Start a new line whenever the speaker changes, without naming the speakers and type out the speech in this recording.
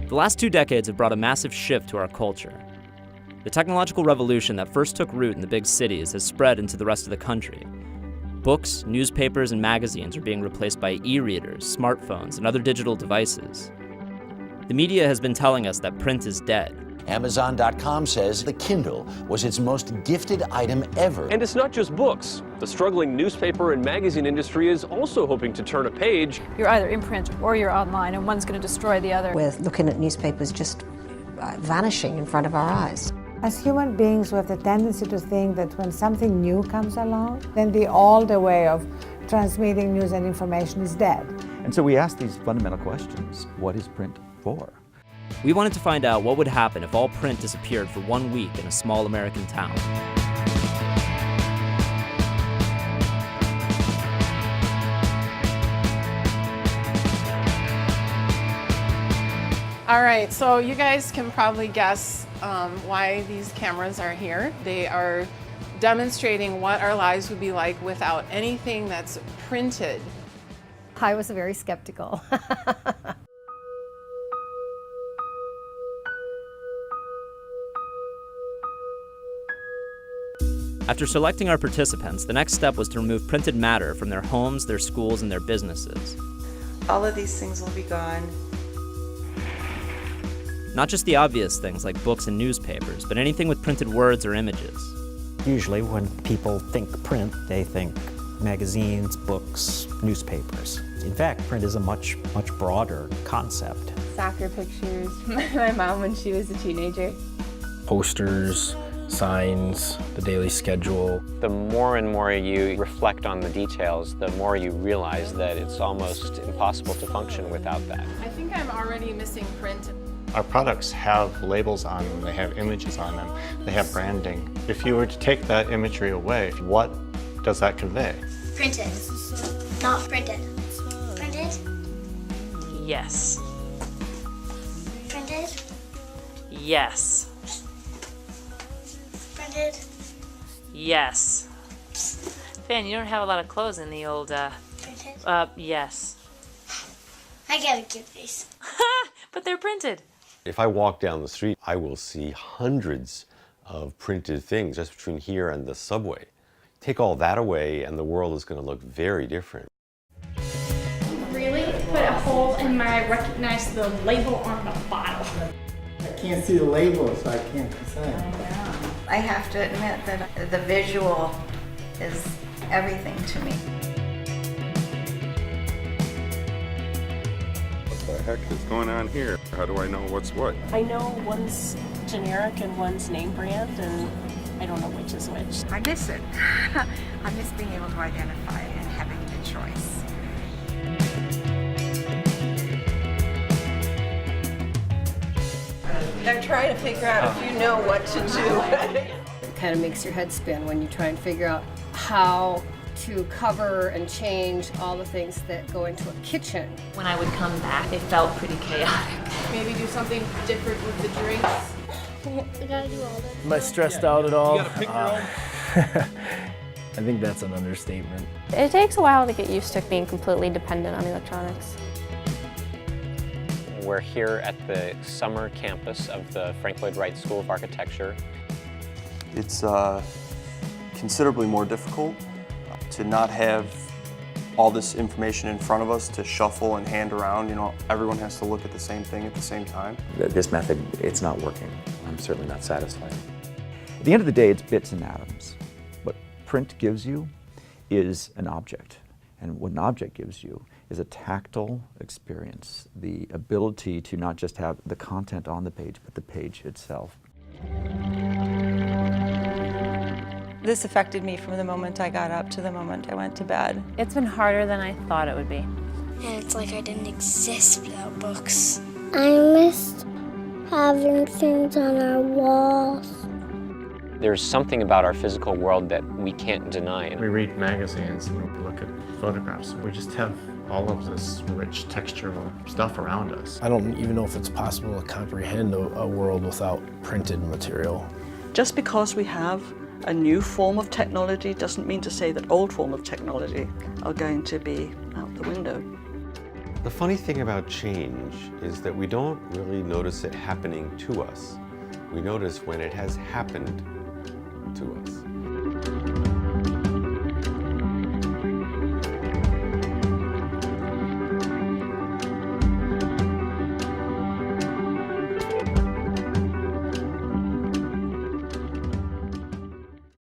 The last 2 decades have brought a massive shift to our culture. The technological revolution that first took root in the big cities has spread into the rest of the country. Books, newspapers, and magazines are being replaced by e-readers, smartphones, and other digital devices. The media has been telling us that print is dead.
Amazon.com says the Kindle was its most gifted item ever.
And it's not just books. The struggling newspaper and magazine industry is also hoping to turn a page.
You're either in print or you're online, and one's going to destroy the other.
We're looking at newspapers just vanishing in front of our eyes.
As human beings, we have the tendency to think that when something new comes along, then the older way of transmitting news and information is dead.
And so we ask these fundamental questions. What is print for?
We wanted to find out what would happen if all print disappeared for 1 week in a small American town.
All right, so you guys can probably guess why these cameras are here. They are demonstrating what our lives would be like without anything that's printed.
I was very skeptical.
After selecting our participants, the next step was to remove printed matter from their homes, their schools, and their businesses.
All of these things will be gone.
Not just the obvious things like books and newspapers, but anything with printed words or images.
Usually when people think print, they think magazines, books, newspapers. In fact, print is a much broader concept.
Soccer pictures, my mom when she was a teenager.
Posters, signs, the daily schedule.
The more and more you reflect on the details, the more you realize that it's almost impossible to function without that.
I think I'm already missing print.
Our products have labels on them, they have images on them, they have branding. If you were to take that imagery away, what does that convey?
Printed, not printed. Printed?
Yes.
Printed?
Yes.
Printed?
Yes. Fan, you don't have a lot of clothes in the old,
Printed?
Yes.
I gotta get these.
But they're printed.
If I walk down the street, I will see hundreds of printed things just between here and the subway. Take all that away and the world is going to look very different.
Really put a hole in my recognize the label on the bottle.
I can't see the label, so I can't decide.
I have to admit that the visual is everything to me.
What the heck is going on here? How do I know what's what?
I know one's generic and one's name brand, and I don't know which is which.
I miss it. I miss being able to identify and having the choice.
I'm trying to figure out if you know what to do.
It kind of makes your head spin when you try and figure out how to cover and change all the things that go into a kitchen.
When I would come back, it felt pretty chaotic.
Maybe do something different with the drinks.
We gotta do all that.
Am I stressed out at all?
You gotta pick your own.
I think that's an understatement.
It takes a while to get used to being completely dependent on electronics.
We're here at the summer campus of the Frank Lloyd Wright School of Architecture.
It's considerably more difficult to not have all this information in front of us to shuffle and hand around. You know, everyone has to look at the same thing at the same time.
This method, it's not working. I'm certainly not satisfied. At the end of the day, it's bits and atoms. What print gives you is an object. And what an object gives you is a tactile experience, the ability to not just have the content on the page, but the page itself.
This affected me from the moment I got up to the moment I went to bed.
It's been harder than I thought it would be.
And it's like I didn't exist without books. I missed having things on our walls.
There's something about our physical world that we can't deny.
We read magazines and we look at photographs. We just have all of this rich textural stuff around us.
I don't even know if it's possible to comprehend a world without printed material.
Just because we have a new form of technology doesn't mean to say that old form of technology are going to be out the window.
The funny thing about change is that we don't really notice it happening to us. We notice when it has happened to us.